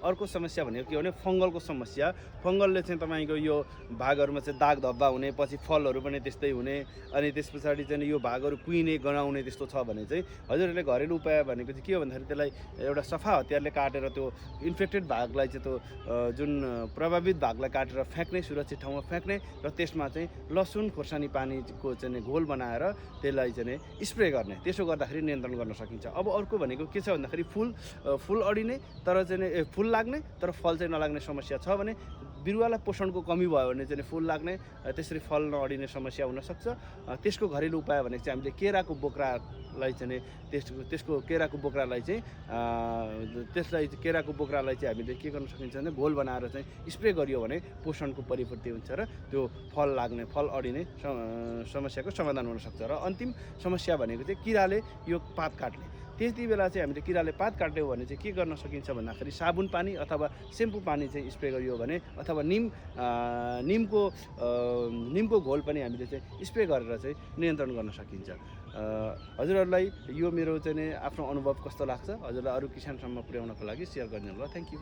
अर्को समस्या भनेको के हो भने फङ्गलको समस्या। फङ्गलले चाहिँ तपाईँको यो भागहरूमा चाहिँ दाग धब्बा हुने, पछि फलहरू पनि त्यस्तै हुने, अनि त्यस पछाडि चाहिँ यो भागहरू कुहिने गनाउने त्यस्तो छ भने चाहिँ हजुरहरूले घरेलु उपाय भनेको चाहिँ के हो भन्दाखेरि त्यसलाई एउटा सफा हतियारले काटेर त्यो इन्फेक्टेड भागलाई चाहिँ त्यो जुन प्रभावित भागलाई काटेर फ्याँक्ने, सुरक्षित ठाउँमा फ्याँक्ने र त्यसमा चाहिँ लसुन खोर्सानी पानीको चाहिँ घोल बनाएर त्यसलाई चाहिँ स्प्रे गर्ने। त्यसो गर्दाखेरि नियन्त्रण गर्न सकिन्छ। अब अर्को भनेको के छ भन्दाखेरि फुल अडिने तर चाहिँ फुल लाग्ने तर फल चाहिँ नलाग्ने समस्या छ भने बिरुवालाई पोषणको कमी भयो भने चाहिँ फुल लाग्ने त्यसरी फल नअडिने समस्या हुनसक्छ। त्यसको घरेलु उपाय भनेको चाहिँ हामीले केराको बोक्रालाई चाहिँ त्यसको केराको बोक्रालाई चाहिँ हामीले के गर्न सकिन्छ भने घोल बनाएर चाहिँ स्प्रे गरियो भने पोषणको परिपूर्ति हुन्छ र त्यो फल लाग्ने, फल अडिने समस्याको समाधान हुनसक्छ। र अन्तिम समस्या भनेको चाहिँ किराले यो पात काट्ने। त्यति बेला चाहिँ हामीले किराले पात काट्यो भने चाहिँ के गर्न सकिन्छ भन्दाखेरि साबुन पानी अथवा सेम्पू पानी चाहिँ स्प्रे गरियो भने अथवा निमको घोल पनि हामीले चाहिँ स्प्रे गरेर चाहिँ नियन्त्रण गर्न सकिन्छ। हजुरहरूलाई यो मेरो चाहिँ आफ्नो अनुभव कस्तो लाग्छ हजुरलाई अरू किसानसम्म पुर्याउनको लागि सेयर गरिदिनु होला। Thank you.